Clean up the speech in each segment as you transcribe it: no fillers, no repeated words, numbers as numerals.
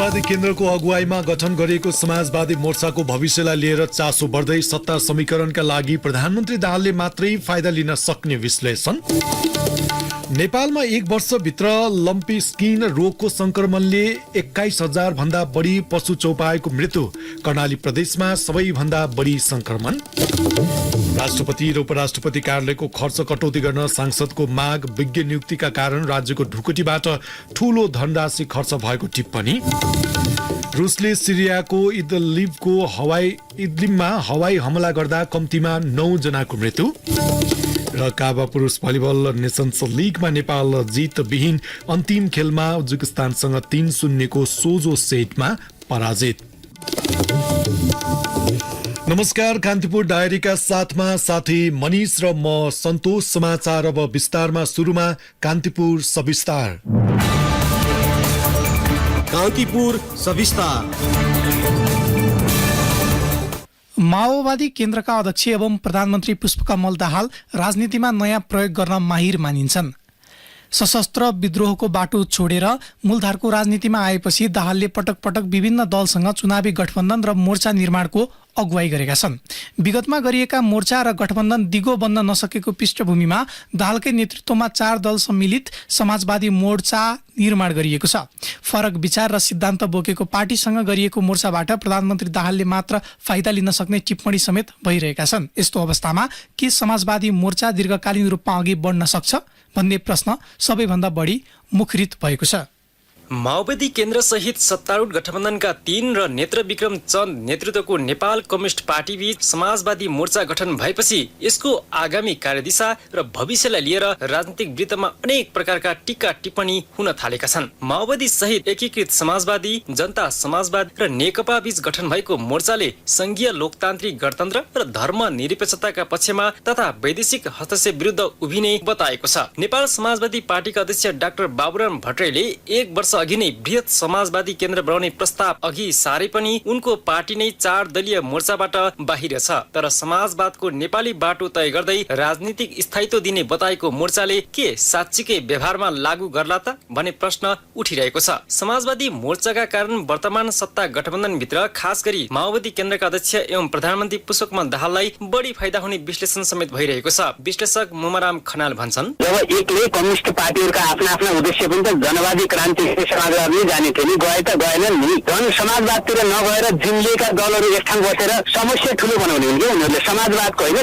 समाजवादी केन्द्रको अगुवाईमा गठन गरिएको समाजवादी मोर्चाको भविष्यलाई लिएर चासो बढ्दै सत्ता समीकरणका लागि प्रधानमन्त्री दाहालले मात्रै फाइदा लिन सक्ने विश्लेषण। नेपालमा 1 वर्षभित्र लम्पी स्किन रोगको संक्रमणले 21,000 भन्दा बढी पशु चौपाएको मृत्यु। कर्णाली प्रदेशमा सबैभन्दा बढी संक्रमण। राष्ट्रपति र उपराष्ट्रपति कार्यालयको खर्च कटौती गर्न सांसदको माग। विज्ञ नियुक्तिका कारण राज्यको ढुकुटीबाट ठूलो धनराशि खर्च भएको टिप्पणी। रुसले सिरियाको इदलिबमा हवाई हमला गर्दा कम्तीमा 9 जनाको मृत्यु। र काबा पुरुष भलिबल नेसन्स लिगमा नेपाल जितविहीन अन्तिम खेलमा उज्बेकिस्तानसँग 3-0 को सोझो सेटमा पराजित। नमस्कार, कान्तिपुर डायरीका साथमा साथी मनिष र म सन्तोष। समाचार अब विस्तारमा। सुरुमा कान्तिपुर सविस्तार। कान्तिपुर सविस्तार। माओवादी केन्द्रका अध्यक्ष एवं प्रधानमन्त्री पुष्पकमल दाहाल राजनीतिमा नयाँ प्रयोग गर्न माहिर मानिन्छन्। सशस्त्र विद्रोहको बाटो छोडेर मूलधारको राजनीतिमा आएपछि दाहालले पटक पटक विभिन्न दलसँग चुनावी गठबन्धन र मोर्चा निर्माणको अगुवाई गरेका छन्। विगतमा गरिएका मोर्चा र गठबन्धन दिगो बन्न नसकेको पृष्ठभूमिमा दाहालकै नेतृत्वमा 4 दल सम्मिलित समाजवादी मोर्चा निर्माण गरिएको छ। फरक विचार र सिद्धान्त बोकेको पार्टीसँग गरिएको मोर्चाबाट प्रधानमन्त्री दाहालले मात्र फाइदा लिन सक्ने टिप्पणी समेत भइरहेका छन्। यस्तो अवस्थामा के समाजवादी मोर्चा दीर्घकालीन रूपमा अघि बढ्न सक्छ भन्ने प्रश्न सबैभन्दा बढी मुखरित भएको छ। माओवादी केन्द्र सहित सत्तारूढ गठबन्धनका 3 र नेत्र विक्रम चन्द नेतृत्वको नेपाल कम्युनिस्ट पार्टी बीच समाजवादी मोर्चा गठन भएपछि यसको आगामी कार्यदिशा र भविष्यलाई लिएर राजनीतिक वृत्तमा अनेक प्रकारका टीका टिप्पणी हुन थालेका छन्। माओवादी सहित एकीकृत समाजवादी, जनता समाजवाद र नेकपा बीच गठन भएको मोर्चाले संघीय लोकतान्त्रिक गणतन्त्र र धर्म निरपेक्षताका पक्षमा तथा वैदेशिक हस्तक्षेप विरुद्ध उभिने बताएको छ। नेपाल समाजवादी पार्टीका अध्यक्ष डाक्टर बाबुराम भट्टराईले 1 वर्ष अघि नै बृहत समाजवादी केन्द्र बनाउने प्रस्ताव अघि सारे पनि उनको पार्टी नै 4 दलीय मोर्चाबाट बाहिर छ। तर समाजवादको नेपाली बाटो तय गर्दै राजनीतिक स्थायित्व दिने बताएको मोर्चाले के साँच्चीकै व्यवहारमा लागू गर्ला त भन्ने प्रश्न उठिरहेको छ। समाजवादी मोर्चाका कारण वर्तमान सत्ता गठबन्धन भित्र खास गरी माओवादी केन्द्रका अध्यक्ष एवं प्रधानमन्त्री पुष्पकमल दाहाललाई बढी फाइदा हुने विश्लेषण समेत भइरहेको छ। विश्लेषक मुमाराम खनाल भन्छन्, जब एकले कम्युनिस्ट पार्टीहरूका आफ्ना उद्देश्य पनि त जनवादी क्रान्ति समाजवाद नै जाने थियो नि, गए त गएनन् नि। झन् समाजवादतिर नगएर जिम्लिएका दलहरू एक ठाउँ बसेर समस्या ठुलो बनाउने हुन् कि उनीहरूले। समाजवादको होइन,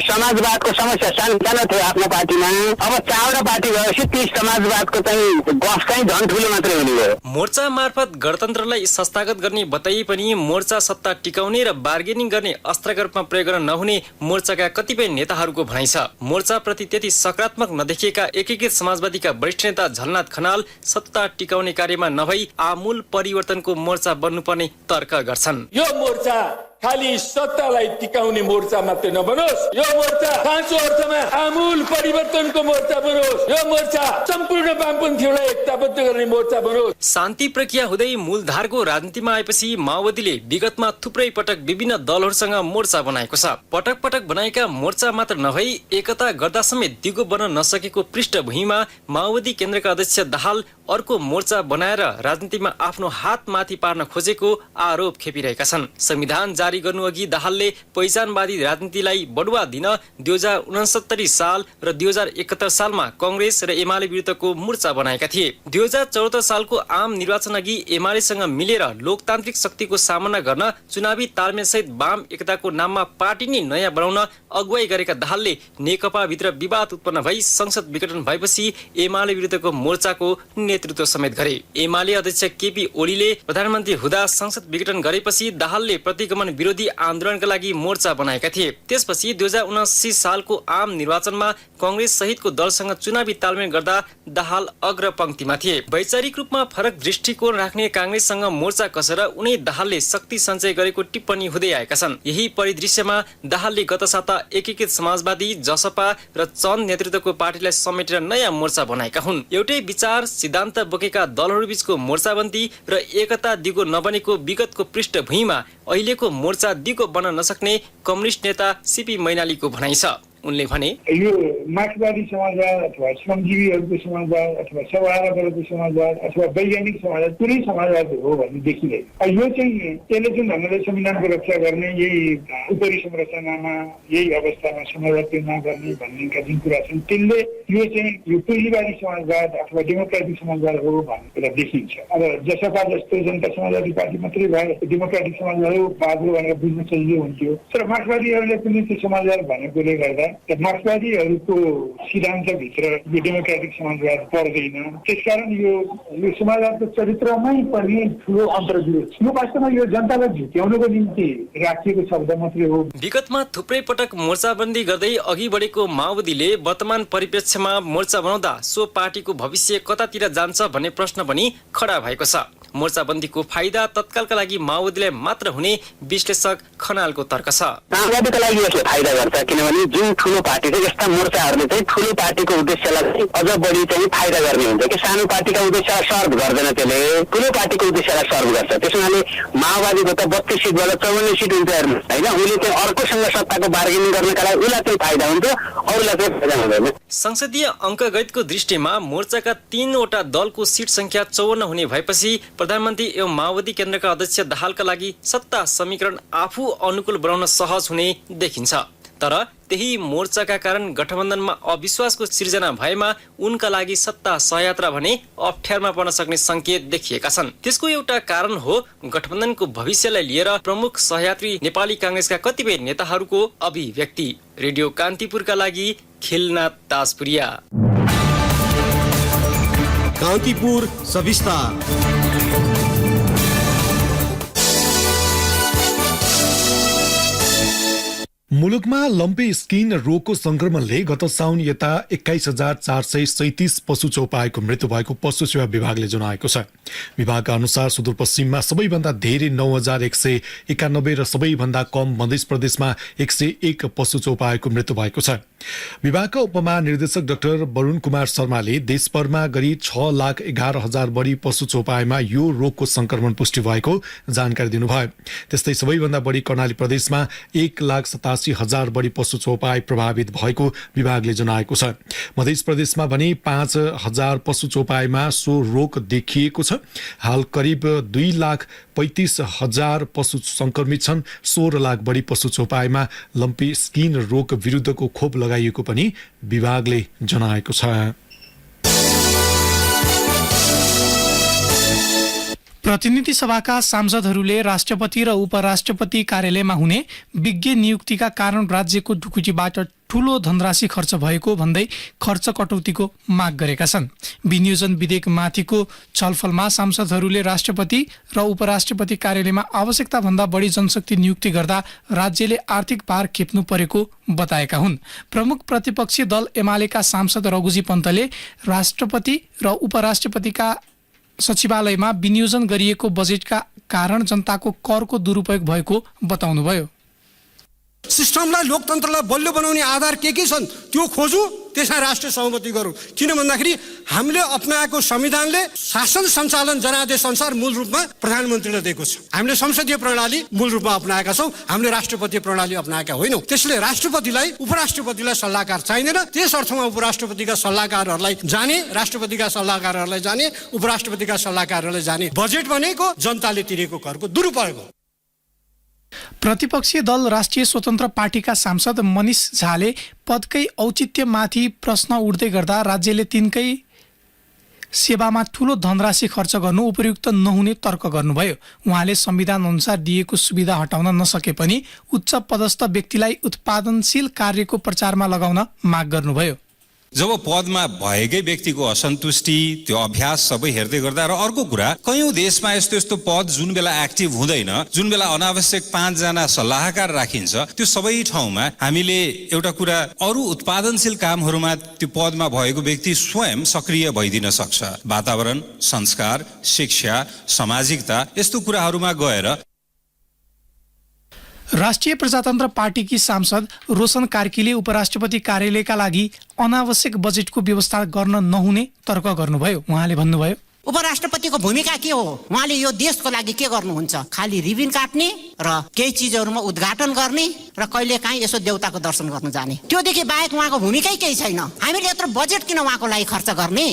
समाजवादको समस्या सानो थियो आफ्नो पार्टीमा। अब 4वटा पार्टी भएपछि ती समाजवादको चाहिँ गफ चाहिँ झन् ठुलो मात्रै हुने भयो। मोर्चा मार्फत गणतन्त्रलाई संस्थागत गर्ने बताइए पनि मोर्चा सत्ता टिकाउने र बार्गेनिङ गर्ने अस्त्रका रूपमा प्रयोग गर्न नहुने मोर्चाका कतिपय नेताहरूको भनाइ छ। मोर्चा प्रति त्यति सकारात्मक नदेखिएका एकीकृत समाजवादीका वरिष्ठ नेता झलनाथ खनाल सत्ता टिकाउने कार्यमा नभई आमूल परिवर्तनको मोर्चा बन्नुपर्ने तर्क गर्छन्। यो मोर्चा खाली सत्तालाई टिकाउने मोर्चा मात्रै नबनोस्, यो मोर्चा साँचो अर्थमा आमूल परिवर्तनको मोर्चा बनोस्। यो मोर्चा सम्पूर्ण वामपन्थीहरूलाई एकताबद्ध गर्ने मोर्चा बनोस्। शान्ति प्रक्रिया हुँदै मूलधारको राजनीतिमा आएपछि माओवादीले विगतमा थुप्रै पटक विभिन्न दलहरूसँग मोर्चा बनाएको छ। पटक पटक बनाएका मोर्चा मात्र नभई एकता गर्दा समेत दिगो बन्न नसकेको पृष्ठभूमिमा माओवादी केन्द्रका अध्यक्ष दाहाल अर्को मोर्चा बनाएर राजनीतिमा आफ्नो हात माथि पार्न खोजेको आरोप खेपिरहेका छन्। संविधान जारी गर्नु अघि दाहालले पहिचानवादी राजनीतिलाई बढुवा दिन 2069 साल र 2071 सालमा कांग्रेस र एमाले विरुद्धको मोर्चा बनाएका थिए। 2074 सालको आम निर्वाचन अघि एमालेसँग मिलेर लोकतान्त्रिक शक्तिको सामना गर्न चुनावी तालमेल सहित वाम एकताको नाममा पार्टी नै नयाँ बनाउन अगुवाई गरेका दाहालले नेकपा भित्र विवाद उत्पन्न भई संसद विघटन भएपछि एमाले विरुद्धको मोर्चाको नेतृत्व समेत गरे। एमाले अध्यक्ष केपी ओलीले प्रधानमन्त्री हुँदा संसद विघटन गरेपछि दाहालले प्रतिगमन विरोधी आन्दोलनका लागि मोर्चा बनाएका थिए। त्यसपछि 2079 सालको आम निर्वाचनमा कांग्रेस सहितको दलसँग चुनावी तालमेल गर्दा दाहाल अग्रपंक्तिमा थिए। वैचारिक रूपमा फरक दृष्टिकोण राख्ने कांग्रेससँग मोर्चा कसेर उनी दाहालले शक्ति सञ्चय गरेको टिप्पणी हुँदै आएका छन्। यही परिदृश्यमा दाहालले गत साता एकीकृत समाजवादी, जसपा र चन्द नेतृत्वको पार्टीलाई समेटेर नयाँ मोर्चा बनाएका हुन्। एउटै विचार सिद्धान्त बोकेका दलहरूबीचको मोर्चाबन्दी र एकता दिगो नबनेको विगतको पृष्ठभूमिमा अहिलेको मोर्चा दिगो बन्न नसक्ने कम्युनिस्ट नेता सीपी मैनालीको भनाइ छ। उनले भने यो मार्क्सवादी समाजवाद अथवा श्रमजीवीहरूको समाजवाद अथवा सभावादहरूको समाजवाद अथवा वैज्ञानिक समाजवाद कुनै समाजवाद हो भन्ने देखिँदैन। यो चाहिँ त्यसले जुन ढङ्गले संविधानको रक्षा गर्ने यही उपरी संरचनामा यही अवस्थामा समाजवाद नगर्ने भन्नेका जुन कुरा छन् त्यसले यो चाहिँ यो पुँजीवादी समाजवाद अथवा डेमोक्रेटिक समाजवाद हो भन्ने कुरा देखिन्छ। अब जसपा जस्तो जनता समाजवादी पार्टी मात्रै भए डेमोक्रेटिक समाजवाद हो बाबु भनेर बुझ्न सजिलो हुन्थ्यो। तर मार्क्सवादीहरूले पनि त्यो समाजवाद भनेकोले गर्दा मार्क्सवादीहरूको सिद्धान्तभित्र यो डेमोक्रेटिक समाजवाद पर्दैन। त्यसकारण यो समाजवादको चरित्रमै पनि ठुलो अन्तर्विरोध छ। यो वास्तवमा यो जनतालाई झुक्याउनको निम्ति राखिएको शब्द मात्रै हो। विगतमा थुप्रै पटक मोर्चाबन्दी गर्दै अघि बढेको माओवादीले वर्तमान परिप्रेक्ष्यमा मोर्चा बनाउँदा सो पार्टीको भविष्य कतातिर जान्छ भन्ने प्रश्न पनि खडा भएको छ। मोर्चाबन्दीको फाइदा तत्कालका लागि माओवादीलाई मात्र हुने विश्लेषक खनालको तर्क छ। माओवादीको लागि यसले फाइदा गर्छ किनभने जुन ठुलो पार्टी छ यस्ता मोर्चाहरूले चाहिँ ठुलो पार्टीको उद्देश्यलाई अझ बढी चाहिँ फाइदा गर्ने हुन्छ कि सानो पार्टीका उद्देश्यलाई सर्भ गर्दैन, त्यसले ठुलो पार्टीको उद्देश्यलाई सर्भ गर्छ। त्यसैले माओवादीको त 32 सिटबाट 54 सिट हुन्छ होइन, उसले चाहिँ अर्कोसँग सत्ताको बार्गेनिङ गर्नका लागि उसलाई चाहिँ फाइदा हुन्छ, अरूलाई चाहिँ फाइदा हुँदैन। संसदीय अङ्कगणितको दृष्टिमा मोर्चाका 3वटा दलको सिट संख्या 54 हुने भएपछि प्रधानमन्त्री एवं माओवादी केन्द्रका अध्यक्ष दाहालका लागि सत्ता समीकरण आफू अनुकूल बनाउन सहज हुने देखिन्छ। तर त्यही मोर्चाका कारण गठबन्धनमा अविश्वासको सिर्जना भएमा उनका लागि सत्ता सहयात्रा भने अप्ठ्यारमा पर्न सक्ने संकेत देखिएका छन्। त्यसको एउटा कारण हो गठबन्धनको भविष्यलाई लिएर प्रमुख सहयात्री नेपाली कांग्रेसका कतिपय नेताहरूको अभिव्यक्ति। रेडियो कान्तिपुरका लागि खिलनाथ दासपुरिया। कान्तिपुर सविस्तार। मुलुकमा लम्पी स्किन रोगको संक्रमणले गत साउन यता 21,437 पशु चौपाएको मृत्यु भएको पशु सेवा विभागले जनाएको छ। विभागका अनुसार सुदूरपश्चिममा सबैभन्दा धेरै 9,191 र सबैभन्दा कम मध्य प्रदेशमा 101 पशु चौपाएको मृत्यु भएको छ। विभागका उपमहानिर्देशक डाक्टर वरुण कुमार शर्माले देशभरमा गरी 6,11,000 बढी पशु चौपाएमा यो रोगको संक्रमण पुष्टि भएको जानकारी दिनुभयो। त्यस्तै सबैभन्दा बढी कर्णाली प्रदेशमा 1,87,000 बढी पशु चौपाई प्रभावित भएको विभागले जनाएको छ। मध्य प्रदेशमा भने 5,000 पशु चौपाईमा सो रोग देखिएको छ। हाल करिब 2,35,000 पशु संक्रमित छन्। 16 लाख बढी पशु चौपाईमा लम्पी स्किन रोग विरुद्धको खोप लगाइएको पनि विभागले जनाएको छ। प्रतिनिधि सभाका सांसदहरूले राष्ट्रपति र उपराष्ट्रपति कार्यालयमा हुने विज्ञ नियुक्तिका कारण राज्यको ढुकुटीबाट ठूलो धनराशि खर्च भएको भन्दै खर्च कटौतीको माग गरेका छन्। विनियोजन विधेयकमाथिको छलफलमा सांसदहरूले राष्ट्रपति र उपराष्ट्रपति कार्यालयमा आवश्यकता भन्दा बढी जनशक्ति नियुक्ति गर्दा राज्यले आर्थिक भार खेप्नु परेको बताएका हुन्। प्रमुख प्रतिपक्षी दल एमालेका सांसद रघुजी पन्तले राष्ट्रपति र उपराष्ट्रपतिका सचिवालयमा विनियोजन गरिएको बजेटका कारण जनताको करको दुरुपयोग भएको बताउनुभयो। सिस्टमलाई लोकतन्त्रलाई बलियो बनाउने आधार के छन् त्यो खोजौँ, त्यसमा राष्ट्रिय सहमति गरौँ। किन भन्दाखेरि हामीले अपनाएको संविधानले शासन सञ्चालन जनादेश अनुसार मूल रूपमा प्रधानमन्त्रीले दिएको छ। हामीले संसदीय प्रणाली मूल रूपमा अपनाएका छौँ, हामीले राष्ट्रपतीय प्रणाली अपनाएका होइनौँ। त्यसले राष्ट्रपतिलाई उपराष्ट्रपतिलाई सल्लाहकार चाहिँदैन। त्यस अर्थमा उपराष्ट्रपतिका सल्लाहकारहरूलाई जाने, राष्ट्रपतिका सल्लाहकारहरूलाई जाने, उपराष्ट्रपतिका सल्लाहकारहरूलाई जाने। बजेट भनेको जनताले तिरेको करको दुरुपयोग हो। प्रतिपक्षीय दल राष्ट्रिय स्वतन्त्र पार्टीका सांसद मनिष झाले पदकै औचित्यमाथि प्रश्न उठ्दै गर्दा राज्यले तिनकै सेवामा ठूलो धनराशि खर्च गर्नु उपयुक्त नहुने तर्क गर्नुभयो। उहाँले संविधान अनुसार दिएको सुविधा हटाउन नसके पनि उच्च पदस्थ व्यक्तिलाई उत्पादनशील कार्यको प्रचारमा लगाउन माग गर्नुभयो। जब पदमा भएकै व्यक्तिको असन्तुष्टि, त्यो अभ्यास सबै हेर्दै गर्दा र अर्को कुरा कयौं देशमा यस्तो पद जुन बेला एक्टिभ हुँदैन, जुन बेला अनावश्यक 5 जना सल्लाहकार राखिन्छ, त्यो सबै ठाउँमा हामीले एउटा कुरा अरू उत्पादनशील कामहरूमा त्यो पदमा भएको व्यक्ति स्वयं सक्रिय भइदिन सक्छ। वातावरण, संस्कार, शिक्षा, सामाजिकता यस्तो कुराहरूमा गएर राष्ट्रिय प्रजातन्त्र पार्टीकी सांसद रोशन कार्कीले उपराष्ट्रपति कार्यालयका लागि अनावश्यक बजेटको व्यवस्था गर्न नहुने तर्क गर्नुभयो। उहाँले भन्नुभयो, उपराष्ट्रपतिको भूमिका के हो? उहाँले यो देशको लागि के गर्नुहुन्छ? खालि रिबिन काट्ने र केही चिजहरूमा उद्घाटन गर्ने र कहिलेकाहीँ यसो देउताको दर्शन गर्न जाने, त्योदेखि बाहेक उहाँको भूमिकै केही छैन। हामीले यत्रो बजेट किन उहाँको लागि खर्च गर्ने?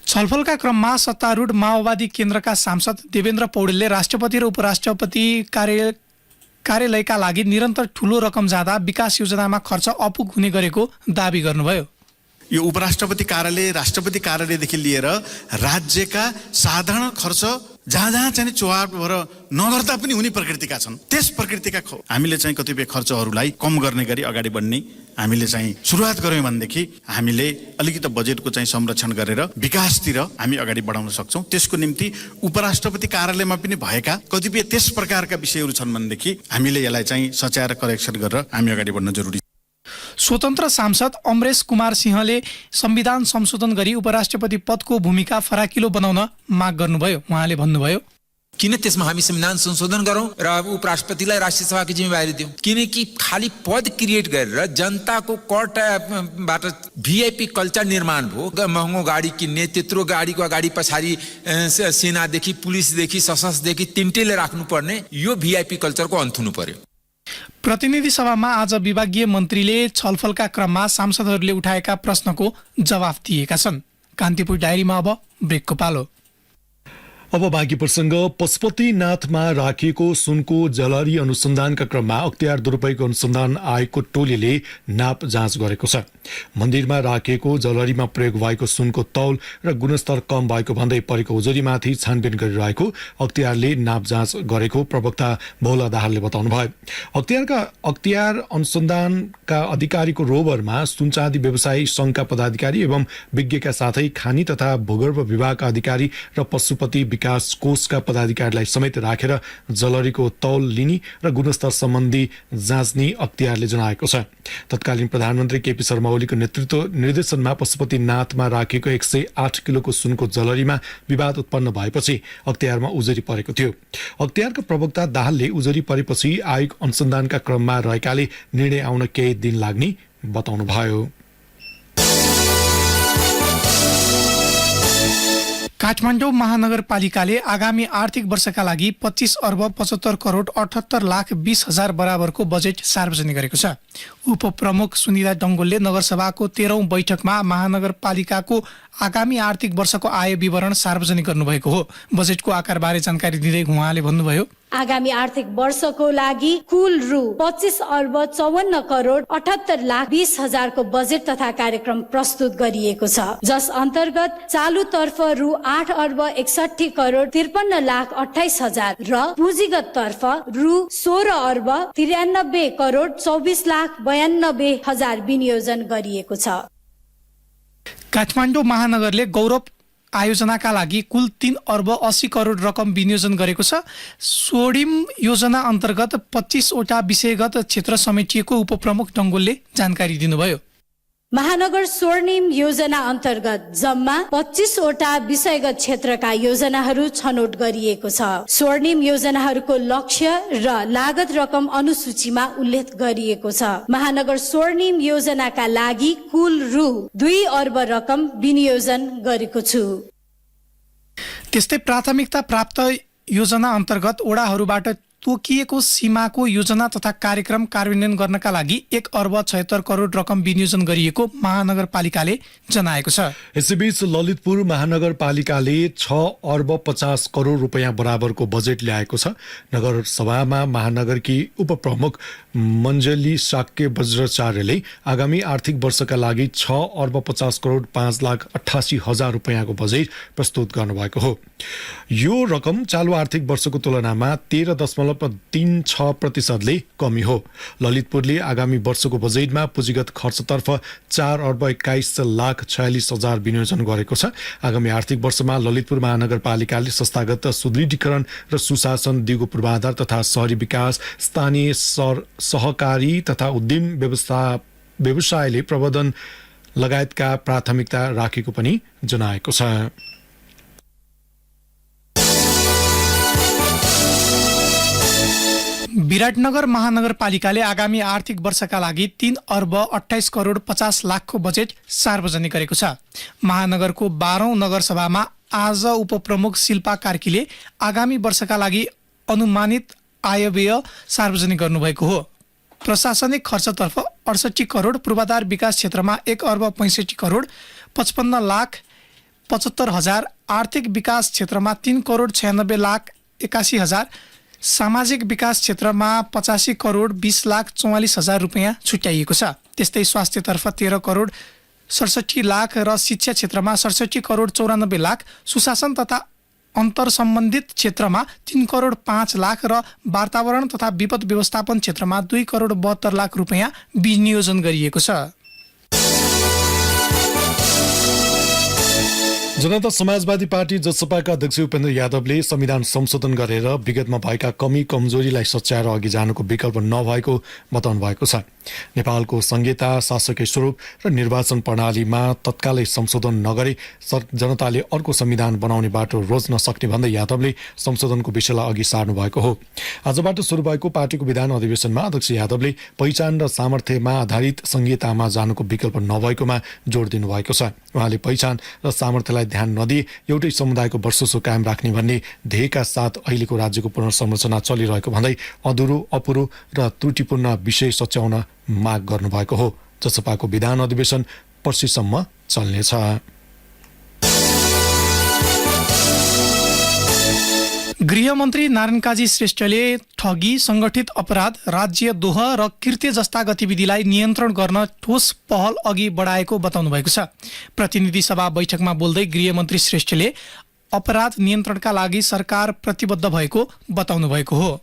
छलफलका क्रममा सत्तारूढ माओवादी केन्द्रका सांसद देवेन्द्र पौडेलले राष्ट्रपति र उपराष्ट्रपति कार्यालयका लागि निरन्तर ठूलो रकम जाँदा विकास योजनामा खर्च अपुग हुने गरेको दाबी गर्नुभयो। यो उपराष्ट्रपति कार्यालय, राष्ट्रपति कार्यालयदेखि लिएर राज्यका साधारण खर्च जहाँ जहाँ चाहिँ चुहाव भएर नगर्दा पनि हुने प्रकृतिका छन्। त्यस प्रकृतिका हामीले चाहिँ कतिपय खर्चहरूलाई कम गर्ने गरी अगाडि बढ्ने हामीले चाहिँ सुरुवात गर्यौँ भनेदेखि हामीले अलिकति बजेटको चाहिँ संरक्षण गरेर विकासतिर हामी अगाडि बढाउन सक्छौँ। त्यसको निम्ति उपराष्ट्रपति कार्यालयमा पनि भएका कतिपय त्यस प्रकारका विषयहरू छन् भनेदेखि हामीले यसलाई चाहिँ सच्याएर करेक्सन गरेर हामी अगाडि बढ्न जरुरी छ। स्वतन्त्र सांसद अमरेश कुमार सिंहले संविधान संशोधन गरी उपराष्ट्रपति पदको भूमिका फराकिलो बनाउन माग गर्नुभयो। उहाँले भन्नुभयो, किन त्यसमा हामी संविधान संशोधन गरौँ र उपराष्ट्रपतिलाई राष्ट्रिय सभाको जिम्मेवारी दिउँ? किनकि खाली पद क्रिएट गरेर जनताको करबाट भिआइपी कल्चर निर्माण भयो। महँगो गाडी किन्ने, त्यत्रो गाडीको अगाडि पछाडि सेनादेखि पुलिसदेखि सशस्त्रदेखि तिनटैले राख्नुपर्ने यो भिआइपी कल्चरको अन्त हुनु पर्यो। प्रतिनिधि सभामा आज विभागीय मन्त्रीले छलफलका क्रममा सांसदहरूले उठाएका प्रश्नको जवाफ दिएका छन्। कान्तिपुर डायरीमा अब ब्रेकको पालो। अब बाँकी प्रसङ्ग। पशुपतिनाथमा राखिएको सुनको जलरी अनुसन्धानका क्रममा अख्तियार दुरुपयोग अनुसन्धान आयोगको टोलीले नाप जाँच गरेको छ। मन्दिरमा राखिएको जलरीमा प्रयोग भएको सुनको तौल र गुणस्तर कम भएको भन्दै परेको उजुरीमाथि छानबिन गरिरहेको अख्तियारले नाप जाँच गरेको प्रवक्ता भोला दाहालले बताउनुभयो। अख्तियार अनुसन्धानका अधिकारीको रोभरमा सुनचाँदी व्यवसायी सङ्घका पदाधिकारी एवं विज्ञका साथै खानी तथा भूगर्भ विभागका अधिकारी र पशुपति विकास कोषका पदाधिकारीलाई समेत राखेर जलरीको तौल लिने र गुणस्तर सम्बन्धी जाँच्ने अख्तियारले जनाएको छ। तत्कालीन प्रधानमन्त्री केपी शर्मा ओलीको निर्देशनमा पशुपतिनाथमा राखिएको 108 किलोको सुनको जलरीमा विवाद उत्पन्न भएपछि अख्तियारमा उजुरी परेको थियो। अख्तियारका प्रवक्ता दाहालले उजुरी परेपछि आयोग अनुसन्धानका क्रममा रहेकाले निर्णय आउन केही दिन लाग्ने बताउनुभयो। काठमाडौँ महानगरपालिकाले आगामी आर्थिक वर्षका लागि 25 अर्ब 75 करोड 78 लाख 20 हजार बराबरको बजेट सार्वजनिक गरेको छ। उपप्रमुख सुनिता डङ्गोलले नगरसभाको 13औं बैठकमा महानगरपालिकाको आगामी आर्थिक वर्षको आय विवरण सार्वजनिक गर्नुभएको हो। बजेटको आकारबारे जानकारी दिँदै उहाँले भन्नुभयो, आगामी आर्थिक वर्षको लागि कुल रु 25 अर्ब 54 करोड 78 लाख 20 हजारको बजेट तथा कार्यक्रम प्रस्तुत गरिएको छ, जस अन्तर्गत चालु तर्फ रु 8 अर्ब 61 करोड 53 लाख 28 हजार र पुँजीगत तर्फ रु 16 अर्ब 93 करोड 24 लाख 92 हजार विनियोजन गरिएको छ। काठमाडौँ महानगरले गौरव आयोजनाका लागि कुल 3 अर्ब 80 करोड रकम विनियोजन गरेको छ। स्वर्णिम योजना अन्तर्गत 25 वटा विषयगत क्षेत्र समेटिएको उपप्रमुख डङ्गोलले जानकारी दिनुभयो। महानगर स्वर्णिम योजना अन्तर्गत जम्मा 25 वटा विषयगत क्षेत्रका योजनाहरू छनौट गरिएको छ। स्वर्णिम योजनाहरूको लक्ष्य र लागत रकम अनुसूचीमा उल्लेख गरिएको छ। महानगर स्वर्णिम योजनाका लागि कुल रु 2 अर्ब रकम विनियोजन गरेको छु। त्यस्तै प्राथमिकता प्राप्त योजना अन्तर्गत वडाहरूबाट तोकिएको सीमाको योजना तथा कार्यक्रम कार्यान्वयन गर्नका लागि 1 अर्ब 76 करोड रकम विनियोजन गरिएको महानगरपालिकाले जनाएको छ। यसैबीच ललितपुर महानगरपालिकाले 6 अर्ब 50 करोड रुपियाँ बराबरको बजेट ल्याएको छ। नगरसभामा महानगरकी उपप्रमुख मञ्जली शाक्य वज्राचार्यले आगामी आर्थिक वर्षका लागि 6 अर्ब 50 करोड 5 लाख 88 हजार रुपियाँको बजेट प्रस्तुत गर्नुभएको हो। यो रकम चालु आर्थिक वर्षको तुलनामा 13.36% कमी हो। ललितपुरले आगामी वर्षको बजेटमा पुँजीगत खर्चतर्फ 4 अर्ब 21 लाख 46 हजार विनियोजन गरेको छ। आगामी आर्थिक वर्षमा ललितपुर महानगरपालिकाले संस्थागत सुदृढीकरण र सुशासन, दिगो पूर्वाधार तथा शहरी विकास, स्थानीय सहकारी तथा उद्यम व्यवसायले प्रबन्धन लगायतका प्राथमिकता राखेको पनि जनाएको छ। विराटनगर महानगरपालिकाले आगामी आर्थिक वर्षका लागि 3 अर्ब 28 करोड 50 लाखको बजेट सार्वजनिक गरेको छ। महानगरको 12औं नगरसभामा आज उपप्रमुख शिल्पा कार्कीले आगामी वर्षका लागि अनुमानित आयव्यय सार्वजनिक गर्नुभएको हो। प्रशासनिक खर्चतर्फ 68 करोड, पूर्वाधार विकास क्षेत्रमा 1 अर्ब 65 करोड 55 लाख 75 हजार, आर्थिक विकास क्षेत्रमा 3 करोड 96 लाख 81 हजार, सामाजिक विकास क्षेत्रमा 85 करोड 20 लाख 44 हजार रुपियाँ छुट्याइएको छ। त्यस्तै स्वास्थ्यतर्फ 13 करोड 67 लाख र शिक्षा क्षेत्रमा 67 करोड 94 लाख, सुशासन तथा अन्तर सम्बन्धित क्षेत्रमा 3 करोड 5 लाख र वातावरण तथा विपद व्यवस्थापन क्षेत्रमा 2 करोड 72 लाख रुपियाँ विनियोजन गरिएको छ। जनता समाजवादी पार्टी जसपाका अध्यक्ष उपेन्द्र यादवले संविधान संशोधन गरेर विगतमा भएका कमी कमजोरीलाई सच्याएर अघि जानुको विकल्प नभएको बताउनु भएको छ। नेपालको संहिता, शासकीय स्वरूप र निर्वाचन प्रणालीमा तत्कालै संशोधन नगरे जनताले अर्को संविधान बनाउने बाटो रोज्न सक्ने भन्दै यादवले संशोधनको विषयलाई अघि सार्नु भएको हो। आजबाट सुरु भएको पार्टीको विधान अधिवेशनमा अध्यक्ष यादवले पहिचान र सामर्थ्यमा आधारित संहितामा जानुको विकल्प नभएकोमा जोड दिनुभएको छ। उहाँले पहिचान र सामर्थ्यलाई ध्यान नदिए एउटै समुदायको वर्चस्व कायम राख्ने भन्ने ध्येयका साथ अहिलेको राज्यको पुनर्संरचना चलिरहेको भन्दै अधुरो, अपुरो र त्रुटिपूर्ण विषय सच्याउन माग गर्नुभएको हो। जसपाको विधान अधिवेशन पर्सिसम्म चल्नेछ। गृहमन्त्री नारायण काजी श्रेष्ठले ठगी, संगठित अपराध, राज्यद्रोह र कृत्य जस्ता गतिविधिलाई नियन्त्रण गर्न ठोस पहल अघि बढाएको बताउनु भएको छ। प्रतिनिधि सभा बैठकमा बोल्दै गृहमन्त्री श्रेष्ठले अपराध नियन्त्रणका लागि सरकार प्रतिबद्ध भएको बताउनु भएको हो।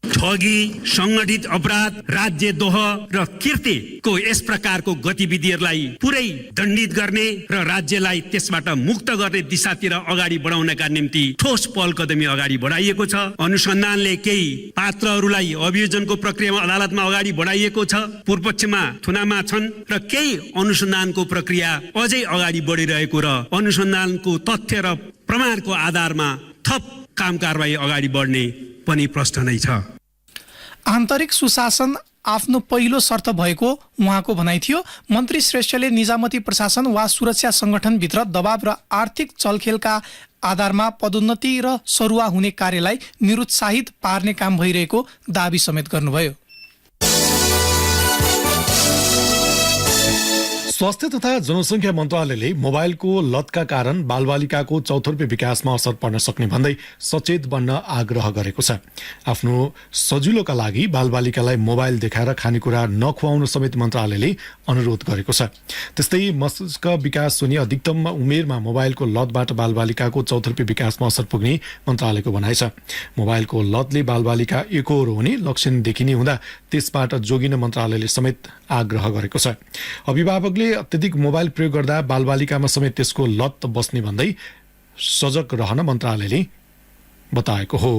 ठगी, संगठित अपराध, राज्यद्रोह र कृत्यको यस प्रकारको गतिविधिहरूलाई पुरै दण्डित गर्ने र राज्यलाई त्यसबाट मुक्त गर्ने दिशातिर अगाडि बढाउनका निम्ति ठोस पहल कदमी अगाडि बढाइएको छ। अनुसन्धानले केही पात्रहरूलाई अभियोजनको प्रक्रियामा अदालतमा अगाडि बढाइएको छ, पूर्वपक्षमा थुनामा छन् र केही अनुसन्धानको प्रक्रिया अझै अगाडि बढिरहेको र अनुसन्धानको तथ्य र प्रमाणको आधारमा थप काम कारबाही अगाडि बढ्ने पनि प्रश्न नै छ। आन्तरिक सुशासन आफ्नो पहिलो शर्त भएको उहाँको भनाइ थियो। मन्त्री श्रेष्ठले निजामती प्रशासन वा सुरक्षा संगठनभित्र दबाव र आर्थिक चलखेलका आधारमा पदोन्नति र सरुवा हुने कार्यलाई निरुत्साहित पार्ने काम भइरहेको दाबी समेत गर्नुभयो। स्वास्थ्य तथा जनसङ्ख्या मन्त्रालयले मोबाइलको लतका कारण बालबालिकाको चौतर्फी विकासमा असर पर्न सक्ने भन्दै सचेत बन्न आग्रह गरेको छ। आफ्नो सजिलोका लागि बालबालिकालाई मोबाइल देखाएर खानेकुरा नखुवाउन समेत मन्त्रालयले अनुरोध गरेको छ। त्यस्तै मस्तिष्क विकास हुने अधिकतम उमेरमा मोबाइलको लतबाट बालबालिकाको चौतर्फी विकासमा असर पुग्ने मन्त्रालयको भनाइ छ। मोबाइलको लतले बालबालिका एकोहोरो हुने लक्षण देखिने हुँदा त्यसबाट जोगिन मन्त्रालयले समेत आग्रह गरेको छ। अभिभावकले अत्यधिक मोबाइल प्रयोग गर्दा बालबालिकामा समेत त्यसको लत बस्ने भन्दै सजग रहन मन्त्रालयले बताएको हो।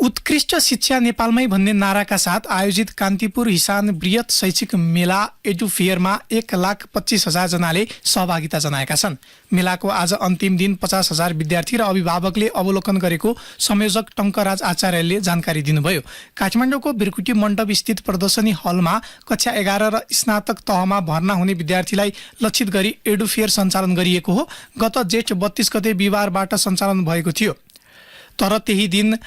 उत्कृष्ट शिक्षा नेपालमै भन्ने नाराका साथ आयोजित कान्तिपुर हिसान बृहत शैक्षिक मेला एडुफेयरमा 1,25,000 जनाले सहभागिता जनाएका छन्। मेलाको आज अन्तिम दिन 50,000 विद्यार्थी र अभिभावकले अवलोकन गरेको संयोजक टङ्कराज आचार्यले जानकारी दिनुभयो। काठमाडौँको बिर्कुटी मण्डप स्थित प्रदर्शनी हलमा कक्षा 11 र स्नातक तहमा भर्ना हुने विद्यार्थीलाई लक्षित गरी एडुफेयर सञ्चालन गरिएको हो। गत जेठ 32 गते बिहिबारबाट सञ्चालन भएको थियो, तर त्यही दिन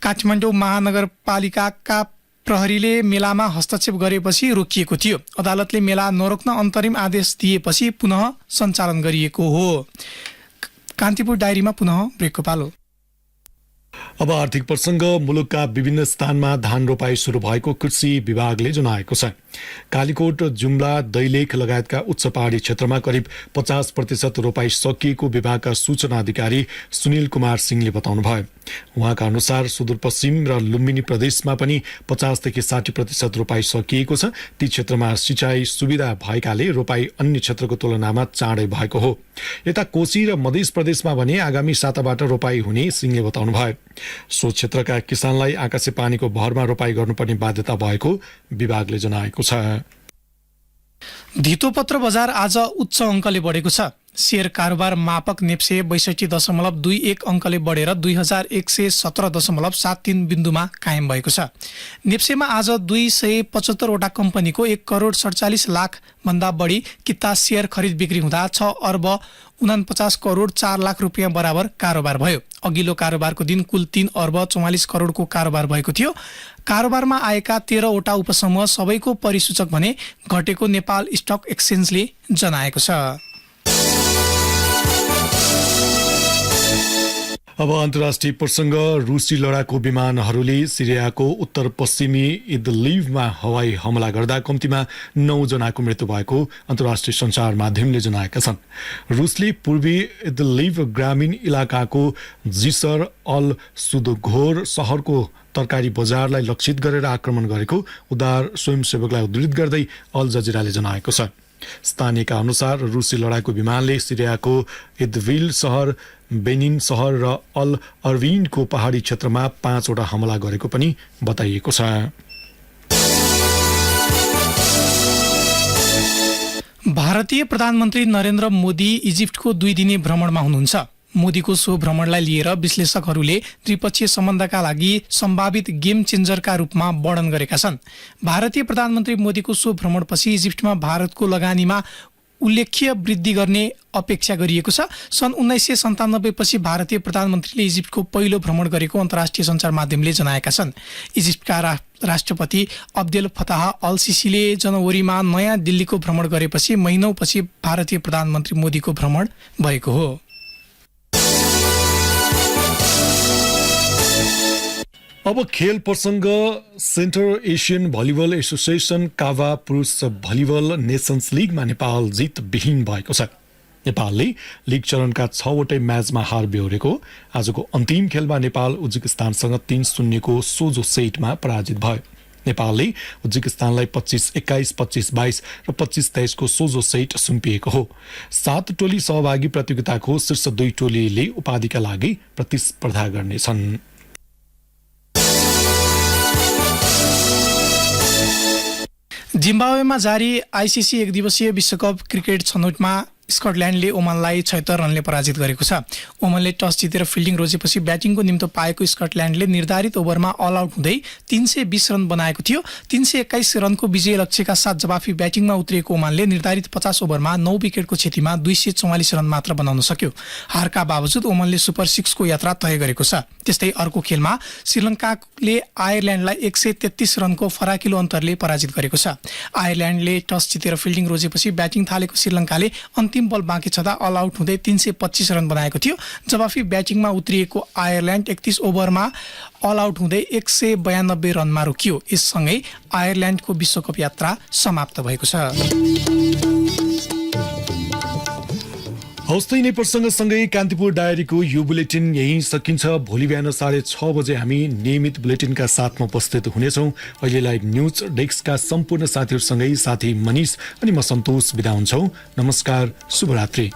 काठमाडौँ महानगरपालिकाका प्रहरीले मेलामा हस्तक्षेप गरेपछि रोकिएको थियो। अदालतले मेला नरोक्न अन्तरिम आदेश दिएपछि पुनः सञ्चालन गरिएको हो। कान्तिपुर डायरीमा पुनः ब्रेकको पालो। अब आर्थिक प्रसङ्ग। मुलुकका विभिन्न स्थानमा धान रोपाई सुरु भएको कृषि विभागले जनाएको छ। कालीकोट, जुम्ला, दैलेख लगायतका उच्च पहाडी क्षेत्रमा करिब 50% रोपाई सकिएको विभागका सूचना अधिकारी सुनिल कुमार सिंहले बताउनुभयो। उहाँका अनुसार सुदूरपश्चिम र लुम्बिनी प्रदेशमा पनि 50 देखि 60% रोपाई सकिएको छ। ती क्षेत्रमा सिँचाइ सुविधा भएकाले रोपाई अन्य क्षेत्रको तुलनामा चाँडै भएको हो। यता कोशी र मध्य प्रदेशमा भने आगामी साताबाट रोपाई हुने सिंहले बताउनुभयो। सो क्षेत्रका किसानलाई आकाशे पानीको भरमा रोपाई गर्नुपर्ने बाध्यता भएको विभागले जनाएको छ। धितोपत्र बजार आज उच्च अङ्कले बढेको छ। शेयर कारोबार मापक नेप्से 62.21 अङ्कले बढेर 2117.73 बिन्दुमा कायम भएको छ। नेप्सेमा आज 275 वटा कम्पनीको 1 करोड 47 लाख भन्दा बढी किता शेयर खरिद बिक्री हुँदा 6 अर्ब 49 करोड 4 लाख रुपियाँ बराबर कारोबार भयो। अघिल्लो कारोबारको दिन कुल 3 अर्ब 44 करोडको कारोबार भएको थियो। कारोबारमा आएका 13 वटा उपसमूह सबैको परिसूचक भने घटेको नेपाल स्टक एक्सचेन्जले जनाएको छ। अब अन्तर्राष्ट्रिय प्रसङ्ग। रुसी लडाकु विमानहरूले सिरियाको उत्तर पश्चिमी इदलिबमा हवाई हमला गर्दा कम्तीमा 9 जनाको मृत्यु भएको अन्तर्राष्ट्रिय सञ्चार माध्यमले जनाएका छन्। रुसले पूर्वी इदलिब ग्रामीण इलाकाको जिसर अल सुदघोर सहरको तरकारी बजारलाई लक्षित गरेर आक्रमण गरेको उदार स्वयंसेवकलाई उद्धृत गर्दै अल जजिराले जनाएको छ। स्थानीयका अनुसार रुसी लडाकु विमानले सिरियाको इदबिल सहर, बेनिन सहर र अल अर्विनको पहाडी क्षेत्रमा 5 वटा हमला गरेको पनि बताइएको छ। भारतीय प्रधानमन्त्री नरेन्द्र मोदी इजिप्टको 2 दिने भ्रमणमा हुनुहुन्छ। मोदीको सो भ्रमणलाई लिएर विश्लेषकहरूले द्विपक्षीय सम्बन्धका लागि सम्भावित गेम चेन्जरका रूपमा वर्णन गरेका छन्। भारतीय प्रधानमन्त्री मोदीको सो भ्रमणपछि इजिप्टमा भारतको लगानीमा उल्लेख्य वृद्धि गर्ने अपेक्षा गरिएको छ। सन् 1997 पछि भारतीय प्रधानमन्त्रीले इजिप्टको पहिलो भ्रमण गरेको अन्तर्राष्ट्रिय सञ्चार माध्यमले जनाएका छन्। इजिप्टका राष्ट्रपति अब्देल फताह अल सिसीले जनवरीमा नयाँ दिल्लीको भ्रमण गरेपछि महिनौपछि भारतीय प्रधानमन्त्री मोदीको भ्रमण भएको हो। अब खेल प्रसङ्ग। सेन्टर एसियन भलिबल एसोसिएसन काभा पुरुष भलिबल नेसन्स लिगमा नेपाल जित विहीन भएको छ। नेपालले लिग चरणका 6 वटै म्याचमा हार बेहोरेको। आजको अन्तिम खेलमा नेपाल उज्बेकिस्तानसँग 3-0 को सोझो सेटमा पराजित भयो। नेपालले उज्बेकिस्तानलाई 25-21, 25-22 र 25-23 को सोझो सेट सुम्पिएको हो। 7 टोली सहभागी प्रतियोगिताको शीर्ष 2 टोलीले उपाधिका लागि प्रतिस्पर्धा गर्नेछन्। जिम्बाब्वेमा जारी आइसिसी एकदिवसीय विश्वकप क्रिकेट छनौटमा स्कटल्यान्डले ओमानलाई 76 रनले पराजित गरेको छ। ओमानले टस जितेर फिल्डिङ रोजेपछि ब्याटिङको निम्तो पाएको स्कटल्यान्डले निर्धारित ओभरमा अल आउट हुँदै 320 रन बनाएको थियो। 321 रनको विजय लक्ष्यका साथ जवाफी ब्याटिङमा उत्रिएको ओमानले निर्धारित 50 ओभरमा 9 विकेटको क्षतिमा 244 रन मात्र बनाउन सक्यो। हारका बावजुद ओमानले सुपर 6 को यात्रा तय गरेको छ। त्यस्तै अर्को खेलमा श्रीलङ्काले आयरल्यान्डलाई 133 रनको फराकिलो अन्तरले पराजित गरेको छ। आयरल्यान्डले टस जितेर फिल्डिङ रोजेपछि ब्याटिङ थालेको श्रीलङ्काले अन्तिम बल बाँकी छँदा अल आउट हुँदै 325 रन बनाएको थियो। जवाफी ब्याटिङमा उत्रिएको आयरल्यान्ड 31 ओभरमा अल आउट हुँदै 192 रनमा रोकियो। यससँगै आयरल्यान्डको विश्वकप यात्रा समाप्त भएको छ। हौस्तै नै प्रसङ्गसँगै कान्तिपुर डायरीको यो बुलेटिन यही सकिन्छ। भोलि बिहान 6:30 बजे हामी नियमित बुलेटिनका साथमा उपस्थित हुनेछौँ। अहिलेलाई न्युज डेस्कका सम्पूर्ण साथीहरूसँगै साथी मनिष अनि म सन्तोष बिदा हुन्छौँ। नमस्कार, शुभरात्रि।